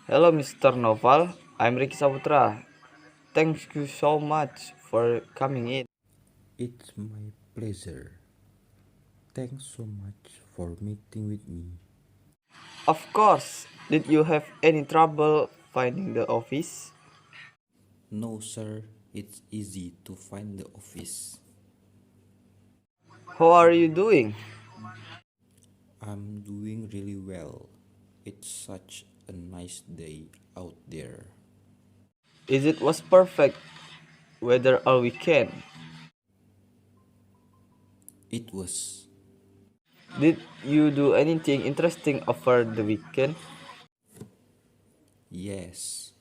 Hello, Mr. Noval. I'm Ricky Saputra. Thank you so much for coming in. It's my pleasure. Thanks so much for meeting with me. Of course, did you have any trouble finding the office? No, sir, it's easy to find the office. How are you doing? I'm doing really well. It's such a nice day out there. It was perfect weather all weekend. It was. Did you do anything interesting over the weekend? Yes,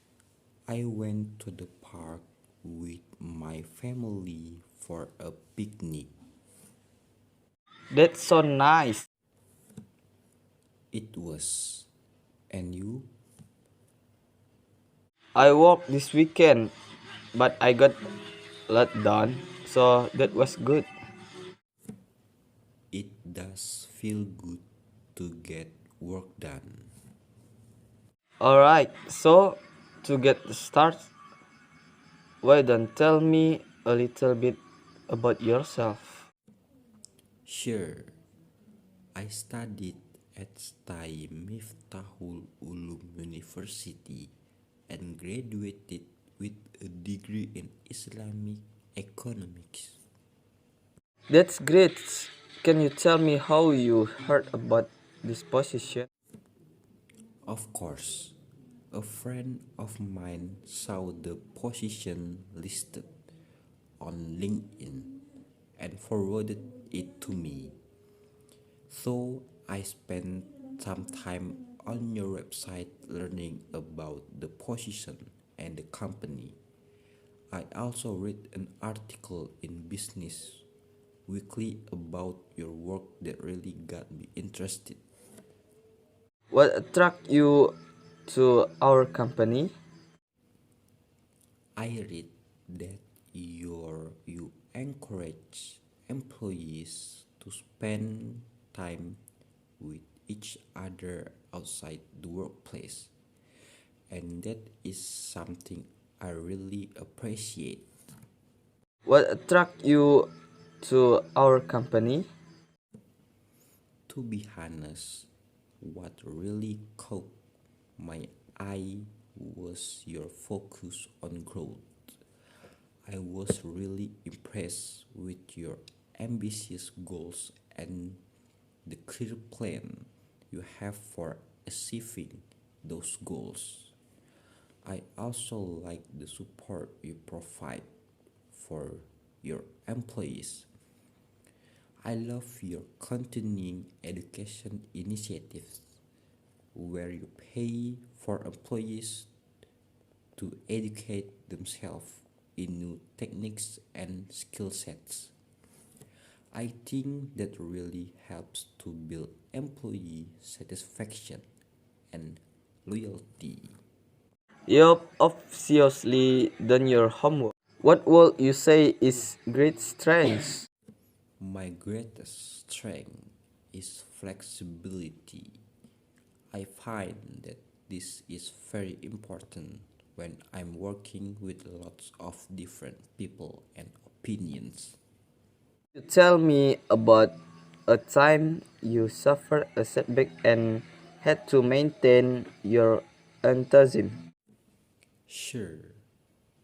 I went to the park with my family for a picnic. That's so nice. It was. And you? I worked this weekend, but I got a lot done, so that was good. It does feel good to get work done. Alright, so to get started, why don't tell me a little bit about yourself? Sure, I studied at STAI Miftahul Ulum University and graduated with a degree in Islamic economics. That's great. Can you tell me how you heard about this position? Of course, a friend of mine saw the position listed on LinkedIn and forwarded it to me. So I spent some time on your website learning about the position and the company. I also read an article in Business Weekly about your work that really got me interested. What attracted you to our company? I read that you encourage employees to spend time with each other outside the workplace, and that is something I really appreciate. What attracted you to our company? To be honest, what really caught my eye was your focus on growth. I was really impressed with your ambitious goals and the clear plan you have for achieving those goals. I also like the support you provide for your employees. I love your continuing education initiatives where you pay for employees to educate themselves in new techniques and skill sets. I think that really helps to build employee satisfaction and loyalty. You've obviously done your homework. What would you say is great strengths? My greatest strength is flexibility. I find that this is very important when I'm working with lots of different people and opinions. You tell me about a time you suffered a setback and had to maintain your enthusiasm. Sure,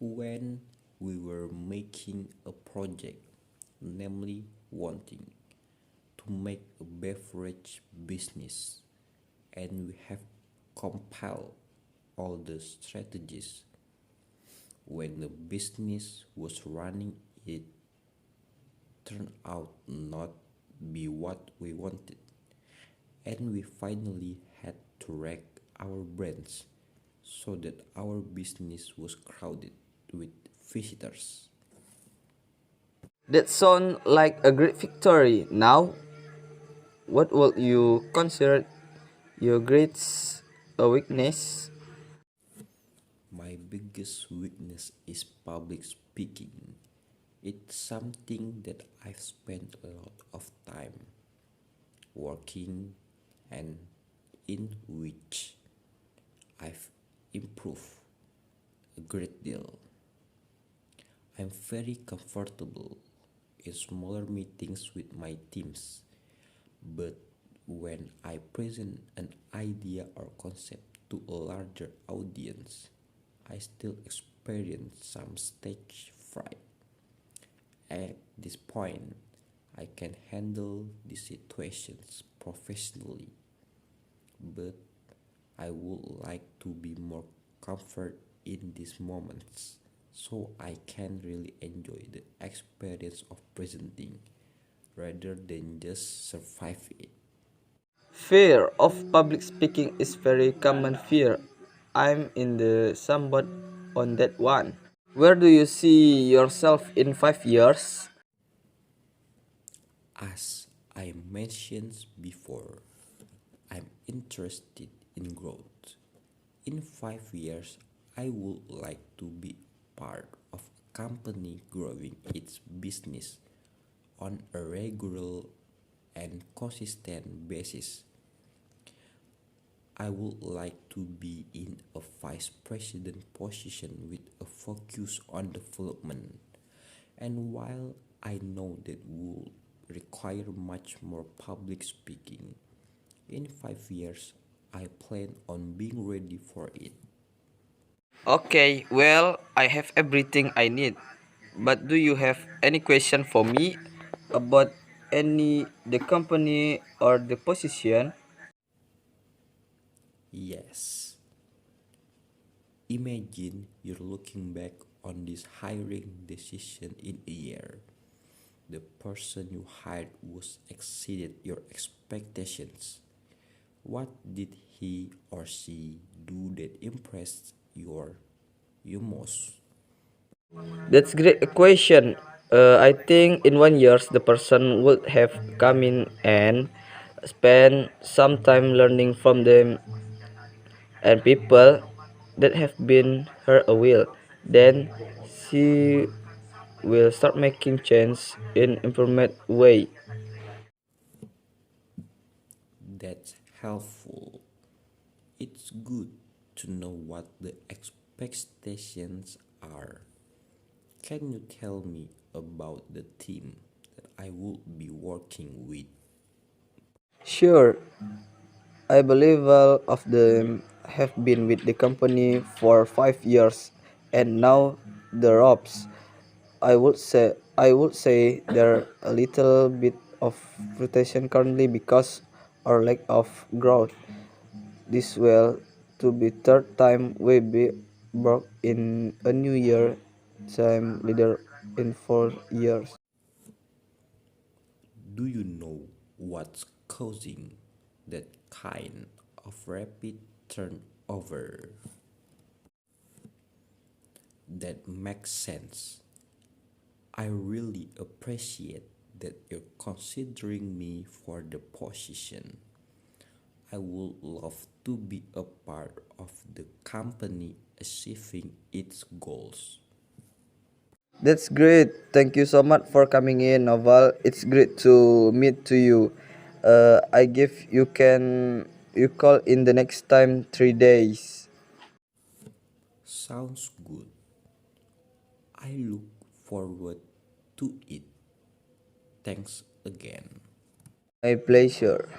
when we were making a project, namely wanting to make a beverage business, and we have compiled all the strategies. When the business was running, it turned out not be what we wanted, and we finally had to rack our brains so that our business was crowded with visitors. That sounds like a great victory. Now, what would you consider your greatest weakness? My biggest weakness is public speaking. It's something that I've spent a lot of time working and in which I've improve a great deal. I'm very comfortable in smaller meetings with my teams, but when I present an idea or concept to a larger audience, I still experience some stage fright. At this point, I can handle the situations professionally, but I would like to be more comfort in these moments so I can really enjoy the experience of presenting rather than just survive it. Fear of public speaking is very common fear. I'm in the somewhat on that one. Where do you see yourself in 5 years? As I mentioned before, I'm interested in growth. In 5 years, I would like to be part of a company growing its business on a regular and consistent basis. I would like to be in a vice president position with a focus on development. And while I know that will require much more public speaking, in 5 years I plan on being ready for it. Okay, well, I have everything I need. But do you have any question for me about any the company or the position? Yes, imagine you're looking back on this hiring decision in a year. The person you hired was exceeded your expectations. What did he or she do that impressed you most? That's great question. I think in 1 years the person would have come in and spend some time learning from them and people that have been her a will. Then she will start making change in improvement way. That's helpful. It's good to know what the expectations are. Can you tell me about the team that I will be working with? Sure, I believe all of them have been with the company for 5 years, and now the ropes. I would say there a little bit of rotation currently because our lack of growth. This will to be third time we be broke in a new year, same leader in 4 years. Do you know what's causing that kind of rapid turnover? That makes sense. I really appreciate that you're considering me for the position. I would love to be a part of the company achieving its goals. That's great. Thank you so much for coming in, Noval. It's great to meet to you. I give you call in the next time 3 days. Sounds good. I look forward to it. Thanks again. My pleasure.